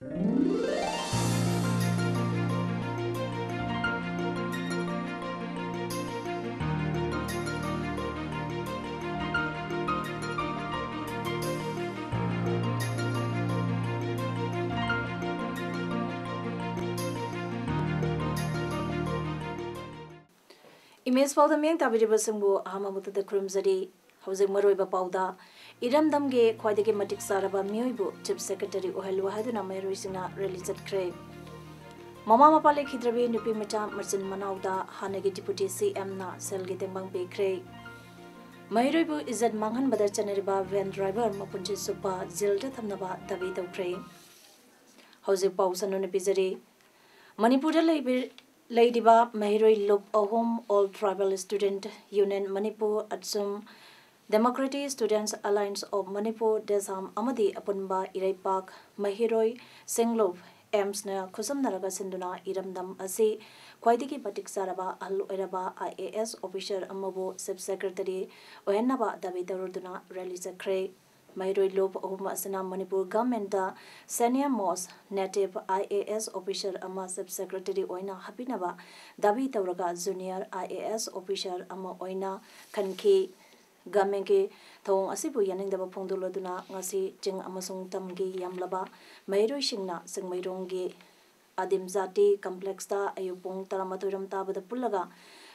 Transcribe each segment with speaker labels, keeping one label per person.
Speaker 1: Image Paodam yang tabiriba singbu ahamamuta da krumzari hawjik maroiba pauda iramdamge khwaidagi matik saraba mioibu Chief Secretary ohelwa haduna mairoi singna rally chatkre mama mapale khidrabi nupi macha marchin manauda hanagi deputy CM na selgi tengbang bekre mairoibu izat manghan badar chaneriba van driver mapunchi supa jilda thamnaba dabi tawkre hawjik pausan nupi jari manipura Ladiba Mahiroi Loop Ahom All Tribal Student Union Manipur Atsum Democratic Students Alliance of Manipur Desam Amadi Apunba Irai Park Mahiroi Singlop Ems na Kusam Naraga Sinduna Iramdam Asi Kwaidiki Batik Saraba Al Eraba IAS Officer Amabu Subsecretary Oenaba David Ruduna Rally Zakre Mahiroi Loop Ahom Asana Manipur Government Senior Most Native IAS Officer Ama Subsecretary Oina Hapinaba Dabi Tauraga Junior IAS Officer Ama Oina Kanki Gamenke Thong Asibu Yanindaba Pongduloduna Ngasi Jing Amasung Tamgi Yamlaba Mahiroi Shingna Singmairongi Adim Zati Complex Ta Ayupong Taramaturam Tabada Pulaga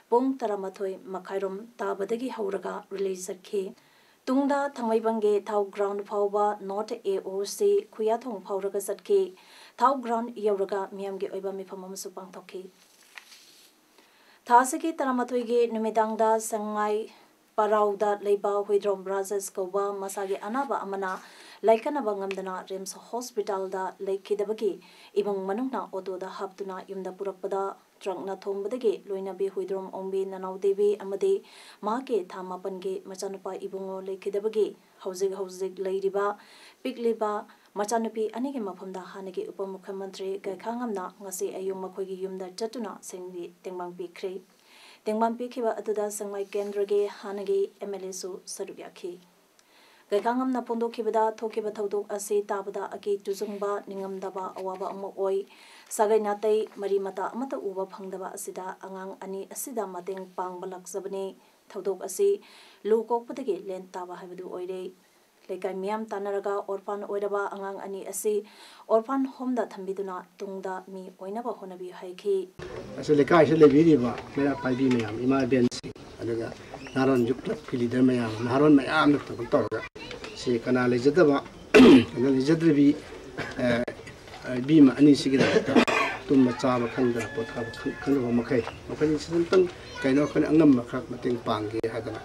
Speaker 1: Pong Taramatoi Makairum Tabadagi Hauraga Release Ki Tungda Thangmaibange Thau Ground Phauba Not AOC Kuyathong Phauraga Satki Thau Ground Yauraga Miamge Oiba Mifam Amasu Pangthoki Thasiki Taramatoige Numidangda Sangai Parauda Leiba Huidrom Brazos Koba Masagi Anaba Amana Laikanaba Ngamdana Rims Hospital da Laikidabagi Ibang Manungna Odo da Haptuna Yumda Purapada Trangna Thombadagi Loinabi Huidrom Ombi Nanau Devi Amadi Make Thamapange Machanupa Ibungo Laikidabagi Hauzik Ladiba Pigliba Machanupi Anigi Mapamda Hanagi Upamukhamantri Gaikhangamna Ngasi Ayung Makogi Yumda Jatuna Singvi Tengbang Pikri Tengbang Pikiba Atuda Sangmai Kendrage Hanagi MLA Su Sarugyaki Gaikangam na Pondo Kibada Tokiba Taudu Asi Tabada Aki Tuzumba Ningamdaba Awaba Amoi Sagai Natai Marimata Amata Uba Pangdaba Asida Angang Ani Asida Mating Pang Balak Zabani Taudok Asi Lukok Patagi Len Taba Habadu Oide Lekai Miam Tanaraga Orphan Oidaba Angang Ani Asi Orphan Homda Thambiduna Tungda Mi Oinaba Honabi Haiki
Speaker 2: As a Lekai Levidiva, Mera Paibi Miam, Ima Bensi, Adaga Naron Juklap Pilider Mayam, Naron Mayam of Torga. Si Canal Jadaba, Canal Jadribi, Beam Anisigata, Tumachava Kanda, Kanda Makai, Makai Sidan, Kainokan Angam Makak Mating Pangi Hadana,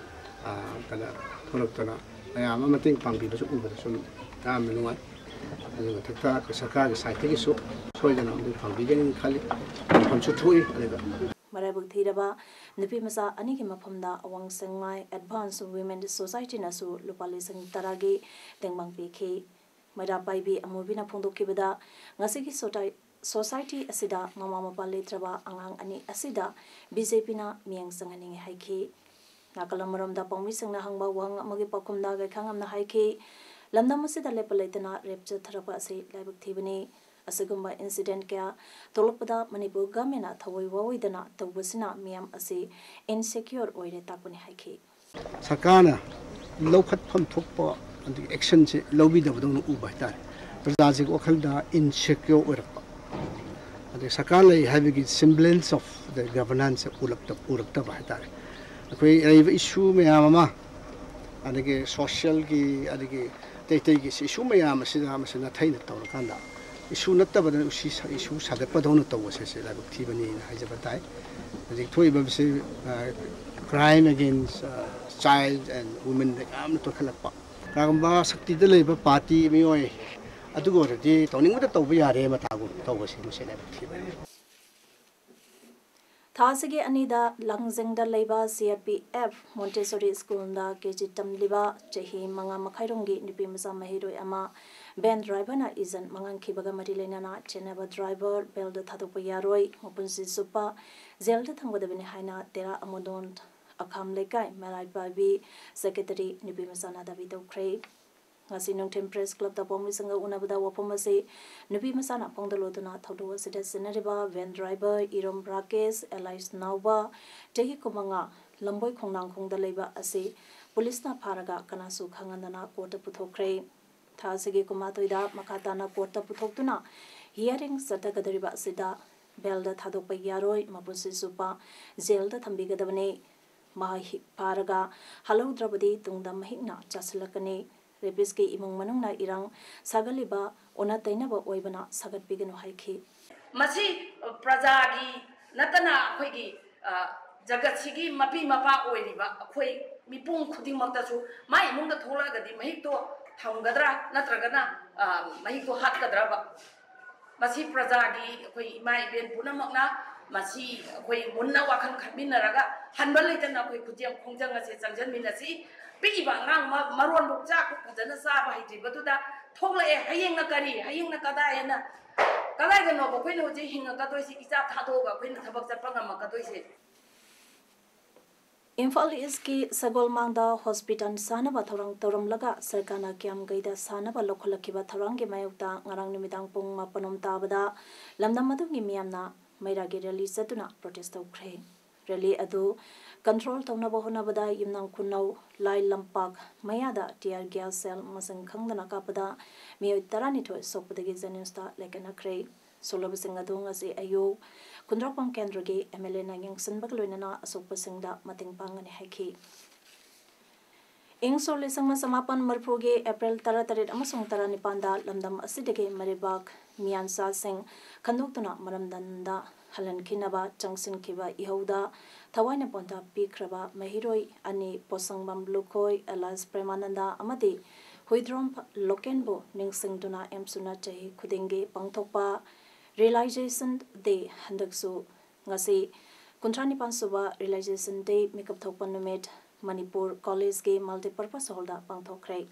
Speaker 2: Kana Torotona. I am Mating Pangi, but some Aminuan, and the Taka, Saka, Scientific soup, so then I'm from beginning Kali, Conchutui.
Speaker 1: Marabuk Thiraba, Nupimasa Aniki Mapamda, Awang Sengmai, Advanced Women's Society Nasu, Lupalisang Taragi, Tengbang PK, Mada Baibi, Amobina Pondo Kibada, Nasiki Society Asida, Mama Paletraba, Angang Ani Asida, Bizepina, Miang Sanganing Haiki, Nakalamaram da Pomisang Hangba Wang Magipakumda, Kangam na Haiki, Lamnamusida Lepaletana, Repture Tharapasi, Labuk Tibani. Asagumba incident kaya tolokpada Manipur government thawai wawidana tawbasina miyam asi insecure oire takuni haiki
Speaker 2: Sakana lokhat pham thokpa and action se lobi da bodong ubai tar praja ko khalda insecure oirpa ade sakala having semblance of the governance urapta ba tar koi issue meyama adege social ki adege tei ki issue meyama sina thaina tawrakanda issue natta badan issue sadapa donu tawse se la thibani hajabatai the toy crime against child and women am to khalapa kagamba sakti de leba party mioi adugo de toning da tawba yare matago tawse se la thibani
Speaker 1: Thasagi Anida Langzengda Leba CRPF Montessori School da Kejitam Liba Chahi Manga Makairongi Nipimasa Mahiro Ama Ben driver na izan Mangan Kibaga Marilena Chenaba driver Belda Tatopa Yaroi Mopunsi Supa Zelda Tangwadabini Haina Tera Amodon Akam Lekai Malai Babi Secretary Nipimasana Davido Craig ngasi nungthim press club da pomri sanga unabada wapom ase nupi masana pongdaloduna thodo asida senariba van driver irom rakesh elais nauba tehi kumanga lamboi khongnang khongda leiba ase police na pharaga kanasu khangandana court puthokre thasege kumatoida makatana court puthoktuna hearing satagadariba asida belda thadokpa yaroi mapusi supa jail da thambigadabane mahi paraga halaudrabadi tungda mahikna chasilakane rebis ke imung manungna irang sagaliba ona tainaba oibana sagat biganu haiki
Speaker 3: masi prajagi natana akhoi jagat sigi mapi mapa oiriba akhoi mipung khuding maktasu mai mungda thola gadi mahik to thamgadra natragana mahik to hat kadra ba masi prajagi akhoi mai ben punamakna masi akhoi munna wakhan khaminaraga hanbal leitana akhoi khujam khongjang ase changjan minasi piba ngang maron bukcha ku phajana sa ba hiti batuda thogla e hayeng na kari hayeng na kada ena kalai ga no ba khoina je hinga ka toisi isa thado ga khoina thabak chapanga ma ka toisi
Speaker 1: Imphal East Sagolmangda Hospital Sanaba Thorang Toromlaga Sarkana Kiam Gaida Sanaba Lokolakiba Thorangi Mayukta Ngarang Numidang Pung Mapanom Tabada Lamdamadungi Miamna Mairagi Rally Satuna Protest of Kray Rally Adu Control Tonaba Honabada Yimnang Kunau Lai Lampak Mayada Tiar Gas Cell Masang Kangdana Kapada Mio Taranito Sopodagi Zaninsta Lekana Kray Solobasing Adunga Si Ayo Kundrakpang Kendragi MLA Nanging Sanbagloinana Asopasingda Mating Pangani Haki Ing Solisang Masamapan Marprogi April Taratarit Amasung Taranipanda Lamdam Asidege Maribak Mian Sa Sing Kanduktuna Maramdanda Halan Kinaba Changsin Kiba Ihoda Tawaina Ponta Pikraba Mahiroi Ani Posangbam Lukoi Alas Premananda Amadi Huidrom Lokenbo Ningsing Duna Emsuna Chahi Kudingi Pangtokpa Realization Day Handaksu Ngasi Kuntrani Pansuba Realization Day Makeup Thopan Numit Manipur College Ge Multipurpose Holda Pangthokre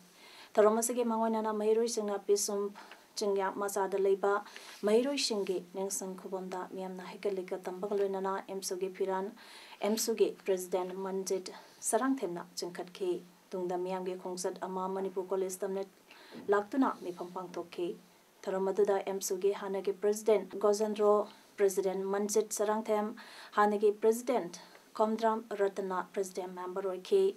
Speaker 1: Tharomasage Mangoinana Mahiroi Singna Pisum Chingya Masada Leba Mahiroi Shingi Ningsang Kubonda Miamna Hekalika Tambagaloinana Emsuge Piran Emsuge President Manjit Sarangthemna Chingkatke Tungda Miamge Kongsat Ama Manipur College Tamnet Laktuna Mipam Pangthokke Tharamaduda Emsuge Hanagi President Gozandro President Manjit Sarangthem Hanagi President Komdram Ratana President Member Oike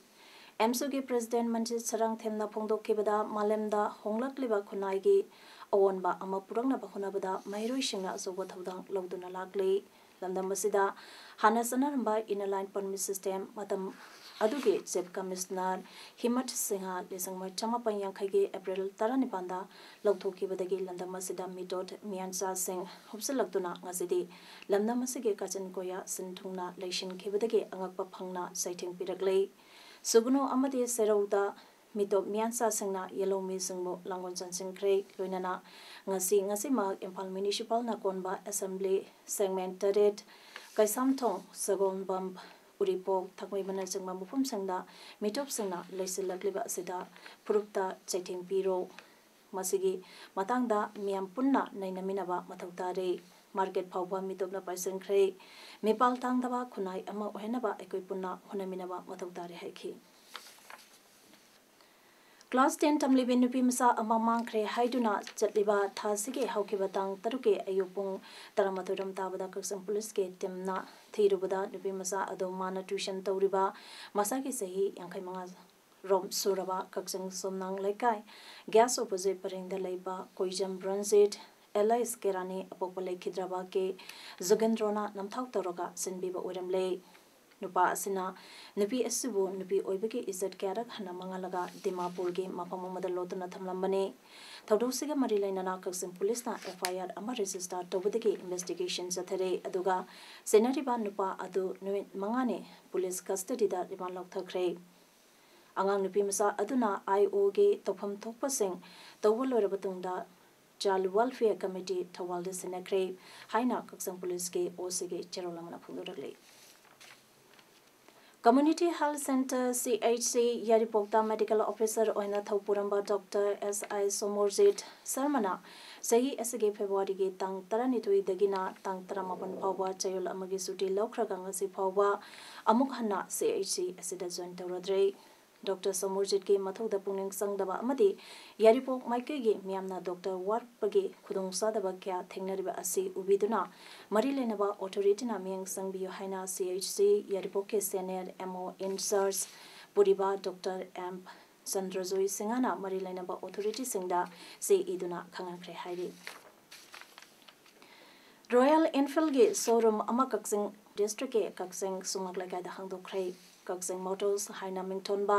Speaker 1: Emsuge President Manjit Sarangthem na Pongdokibada Malemda Honglakliba Kunaigi Awonba Ama Purangna Bahunabada Mahiroi Singna Asoba Thodang Lawduna Lagli Lamdamasida Hana Sanaramba Inaline Permit System Matam Aduge Chief Commissioner Himat Singha Lisangma Chamapang Yankhaigi April Taranipanda Lawthokibadagi Lamdamasida Midot Miansa Singh Hopsalaktuna Ngasidi Lamdamasige Kachan Koya Sinthungna Leishin Kibadagi Angakpa Phangna Saiting Piraglei Suguno Amadi Serauda Midot Miansa Singna Yellow Misingmo Langon Sansingkre Loinana Ngasi Mag Impal Municipal Nakonba Assembly Segment Taret Kaisamthong Sagon Bump Uripok Thakmai Bana Jangma Mufum Sangda Mitop Sangna Leisilakliba Sida Purupta Chaiting Piro Masigi Matangda Miam Punna Nainaminaba Matautare Market Pauba Mitopna Paisen Kray Mipal Tangdaba Kunai Ama Ohenaba Ekoi Punna Honaminaba Matautare Haiki Class 10 Tamlibi Nupi Masa Amamang Kre Haiduna Jatliba Thasige Haukibatang Taruke Ayupung Taramaturam Tabada Kaksang Police Gate Timna Thirubada Nupi Masa Adomana Tuition Tauriba Masaki Sehi Yankai Manga Rom Suraba Kaksang Somnang Lekai Gas Opposite Parinda Leiba Koijam Branzit Elais Kerani Apopale Kidraba Ke Zugendrona Namthau Toroga Sinbiba Uramle Nupa Asina Nupi Asubu Nupi Oibiki Izat Karak Hana Mangalaga Dimapurgi Mapamada Lotuna Tamlambane Taudusiga Marilaina Kaksim Police na FIR Ama Register Tobudiki Investigations Atare Aduga Senariba Nupa Adu Nuit Mangane Police Custody da Riman Lokthakre Angang Nupi Masa Aduna IOG Topam Tokpasing Tawalораbatungda Child Welfare Committee Tawalda Senakre Haina Kaksang Police Ke Osige Cherolamana Pundurale Community Health Center CHC Yaripokta Medical Officer Oina Thopuramba Dr. S.I. Somorzit Sarmana Sahi SG February Ge Tang Taranitui Dagina Tang Taramapan Pawa Chayul Amagi Suti Laukragang Asi Pawa Amuk Hana CHC Asida Joint Tauradre Dr. Samurjit ki mathauda pungning sangdaba amadi yaripok maikege miyamna Dr. Warpage khudong sadaba kya thengnariba asi ubiduna mari lenaba authority na miyang sangbiyo haina CHC yaripok ke senior MO in charge Puriba Dr. M Sandrajoy Singana mari lenaba authority singda se iduna khangakre hairi Royal Enfield ge showroom ama Kaksing district ke Kaksing sumaglagay da hangdokre Kaksing Motors haina mingtonba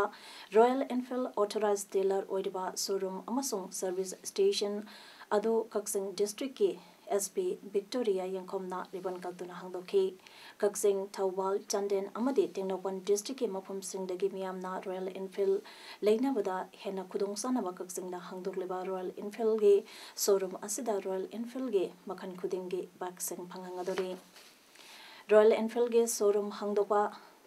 Speaker 1: Royal Enfield authorized dealer oidiba showroom amasung service station adu Kaksing district ke SP Victoria Yangkomna ribbon kaduna hangdokhi Kaksing Thawbal Chanden amadi Tengnopan district ke mafum singdagi miyamna Royal Enfield leinabada hena khudong sanaba Kaksing da hangdokleba Royal Enfield ge showroom asida Royal Enfield ge makhan khuding ge baksing phangangadori Royal Enfield ge showroom hangdopa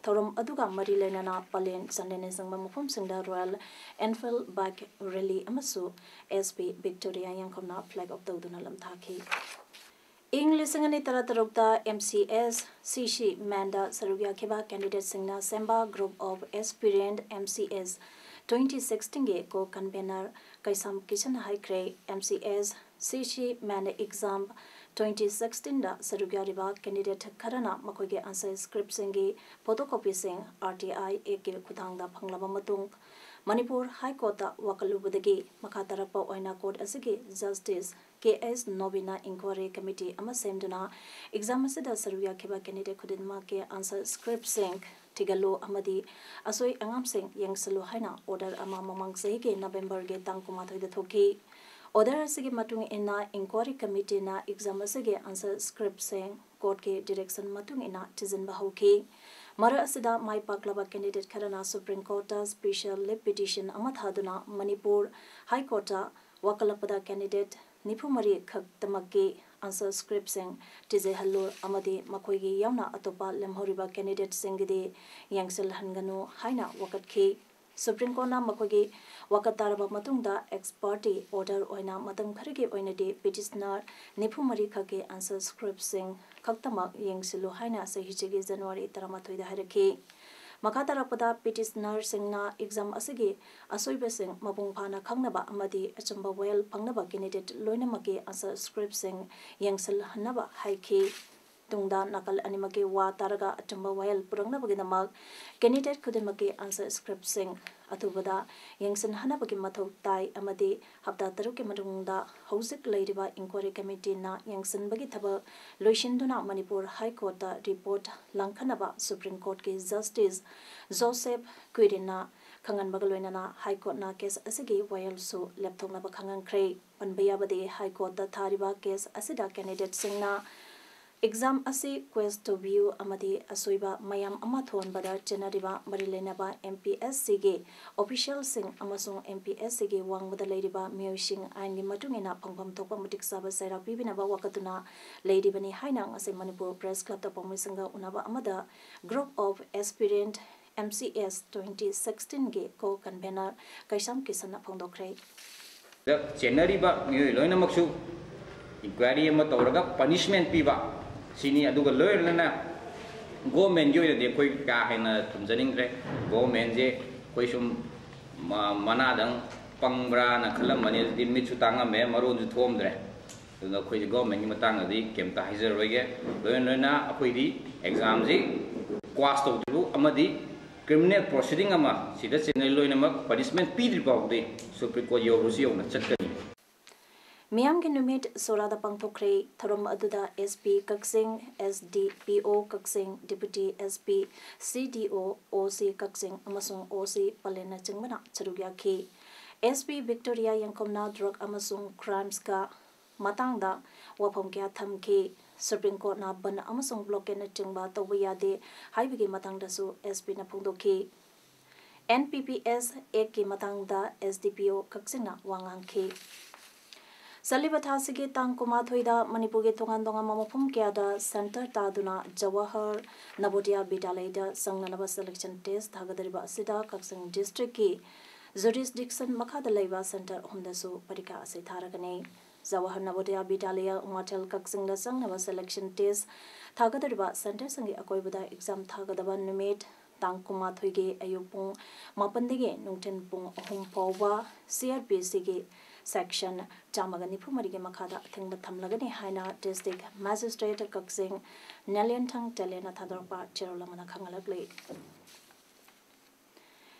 Speaker 1: Thorum aduga mari lenana palen sandene sangma mafum singda Royal Enfield bike rally amasu SP Victoria Yangkomna flag of tawduna lamthaki English ngani taratarokta MCS CC Manda Sarugya Kheba candidate singna Semba group of aspirant MCS 2016 ge ko convener Kaisam Kishan Haikre MCS CC Manda exam 2016 da Sarugya riba candidate kharana makoge answer script singi photocopy sing RTI ek khudang da phanglaba matung Manipur High Court da wakalubudagi makhatarapa oina court asigi justice KS Nobina Inquiry Committee ama semduna exam asida Sarugya Kheba candidate khudinma ke answer script sing tigalo amadi asoi angam sing yengsalu haina order ama mamang sahi ke November ge tang kumathoi da thoki order asigi matung ina inquiry committee na exam asigi answer script sing court ke direction matung ina tizin bahauki Mara asida mai paklaba candidate kharana Supreme Court special lip petition amathaduna Manipur High Court wakalapada candidate Nipumari khaktamaki answer script sing tize hallo amadi makoigi yauna atopa lemhoriba candidate singidi yangsel hanganu haina wakatki Supreme Court na makoigi wakataraba matungda ex party order oina matam kharige oinadi petitioner Nipumari khake answer script sing khaktamak yengsilu haina sahichigi January 13 da haraki Makatarapada petitioner singna exam asigi asoiba sing mabung phana khangnaba amadi achamba well phangnaba candidate loinamaki answer script sing yangsel hanaba haiki tungda nakal animaki wa taraga achamba well purangnabagi namak candidate khudimaki answer script sing atubada yangsan hanabagi mathau tai amadi hapta taruki madungda housik leiriba inquiry committee na yangsan bagi thaba loishinduna Manipur High Court da report langkhanaba Supreme Court ke justice Joseph Quirina khangan bagaloinana High Court na case asigi wayal su lapthongna ba khangan khrei panbayabade High Court da thariba case asida candidate singna exam asi quest to view amadi asoiba mayam amathon bada generiba marilenaba MPSC ge official sing amasung MPSC ge wangmada leiriba miyosing aini matungina phangpham thokpa mutik saba saira pibinaba wakatuna leiribani haina ase Manipur Press Club ta pamisanga unaba amada group of aspirant MCS 2016 ge ko convener Kaisam Kisana phongdokre
Speaker 4: generiba miyo loinamaksu inquiry ama tawraga punishment piba sini aduga lawyer lana government jo de koi ka haina tumjaning re government je koi sum mana dang pangbra na khalam mani di mit chutanga me maron ju thom dre na koi government ni matang adi kemta hizer roige lawyer na akoi di exam ji pass to du amadi criminal proceeding ama sida chenai loina mak punishment pi dri ba de Supreme Court yo rusi ona chatkani
Speaker 1: Miyam ke numit Sorada Pangthokre Tharum Aduda SP Kaksing SDPO Kaksing Deputy SP CDO OC Kaksing amasung OC Palena Chingmana Charugya Ki SP Victoria Yangkomna Drug amasung Crimes ka matangda wapam kya thamki Supreme Court na ban amasung blockade na chingba tawiyade haibigi matangda su SP na phongdokhi NPPS ek ki matangda SDPO Kaksing na wangangki Salibata sige tang kumathoida Manipur ge thongan donga mamapum kya da center ta duna Jawahar Navodaya Vidyalaya sangnanaba selection test thagadariba asida Kaksing district ki jurisdiction makhada leiba center homda su parika ase tharagane Jawahar Navodaya Vidyalaya Umatel Kaksing da sangnaba selection test thagadariba center sangi akoibada exam thagadaba numit tang kuma thoige ayupung mapandege nungten pung ahum pawa CRPC ge section jamagani phumarige makhada thingba thamlagani haina district magistrate kaksing Nalianthang telena thadorpa cherolamana khangalakle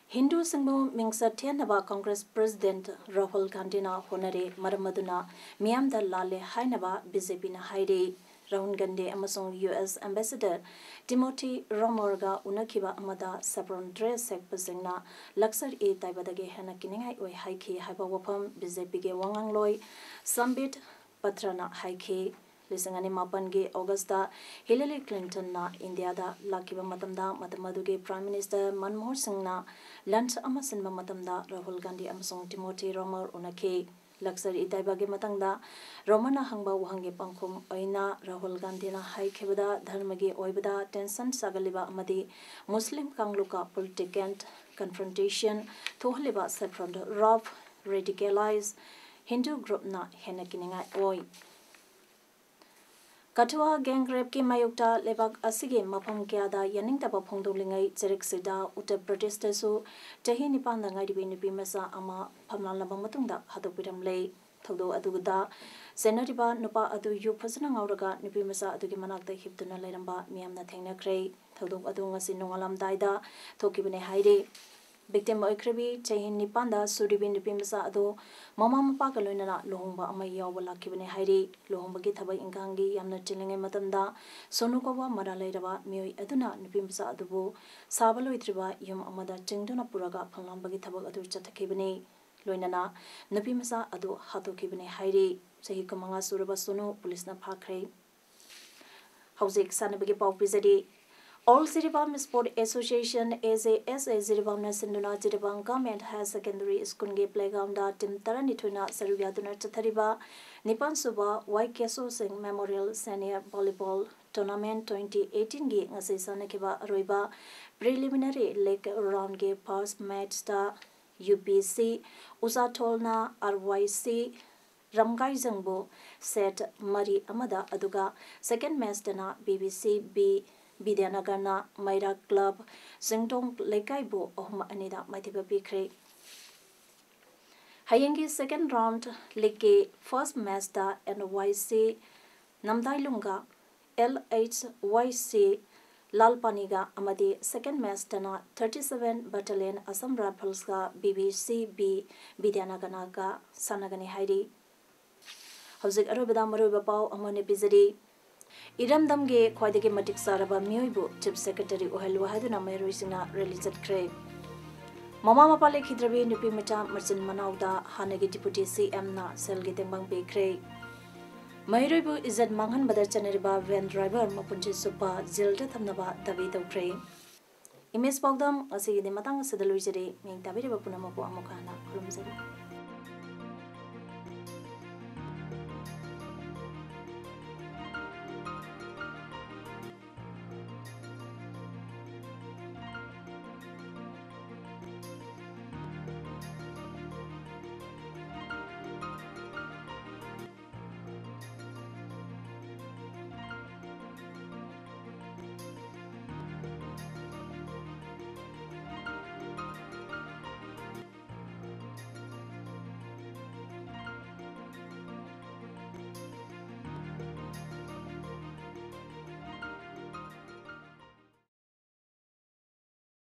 Speaker 1: Hindu singbu mingsa thianaba Congress President Rahul Gandhi na honare maramaduna miyamda lale hainaba BJP na haire Rahul Gandhi amasong US Ambassador Timothy Romorga unakiba amada sabron dress sekpasingna laksar e taibadage hana kiningai oi haiki haiba wapam BJP ge wangangloi Sambit Patrana haiki Lisangani Mapange Augusta Hillary Clinton na India da lakiba matamda matamaduge Prime Minister Manmohan Singh na lunch amasinba matamda Rahul Gandhi amasong Timothy Romor unake Luxury Itaibagi Matanga Romana Hangba Wahangi Pangkum Oina Rahul Gandhi na Haikebada Dharmagi Oibada Tension Sagaliba Amadi Muslim Kangluka political confrontation Tohliba Sepron Rob radicalized Hindu group na Henakininga Oi Katua gang rape ki mayukta lebak asige mapam kyada yaning taba phongdolingai cheriksida Uttar Pradesh tasu tahi nipanda ngai dibi nipi masa ama phamlan laba matungda hadopiram lei thodo aduguda senariba nupa adu yu phasana ngauraga nipi masa adugi manakta hiptuna leiramba miyamna thengnakrei thodo adu ngasi nongalam daida thokibine haire victim oikrebi chahin nipanda suribi nipi masa adu mama mapa kaloinana lohongba amai yawba lakibane haire lohongba gi thabai ingangi yamna chilingai matamda sonukowa maralairaba mioi aduna nipi masa adubu sabaloitriba yum amada chingduna puraga phanglamba gi thabak adu chathakibane loinana nipi masa adu hatokibane haire chahi kamanga suraba sonu police na phakre hauzik sanabagi pau pizadi All Ziribam Sport Association ASA Ziribam Nasinduna Ziribam Government High Secondary School Ge Playground da Tim Taranituna Saruyaduna Chathariba Nipan Suba Waikeso Singh Memorial Senior Volleyball Tournament 2018 ge ngasi sanakiba roiba preliminary leg round ge first match da UPC Usatolna RYC Ramgai Jangbo set Mari Amada aduga second match dana BBC B Bidyanagana Maira Club Singtong Lekaibo Ohma Anida Matiba Pikre Hayengi second round Leke first match da NYC Namdailunga LHYC Lalpaniga Amadi second match dana 37 Battalion Assam Rifles ga BBC B Bidyanagana ga Sanagani Hairi Hauzik Arubada Maruba Pau Amone Bizadi Iramdamge khwaidagi matik saraba mioibu chief secretary ohelwa haduna mayroisina release kre mama mapale khidrabi nupi mata marchin manauda hanagi deputy CM na selgi tembang pe kre mayroibu izat manghan badar chaneriba van driver mapunchi supa jilda thamnaba dabi tawkre image Paodam asigi de matang sedalui jere ming tabiri bapuna mapu amukana khulumjari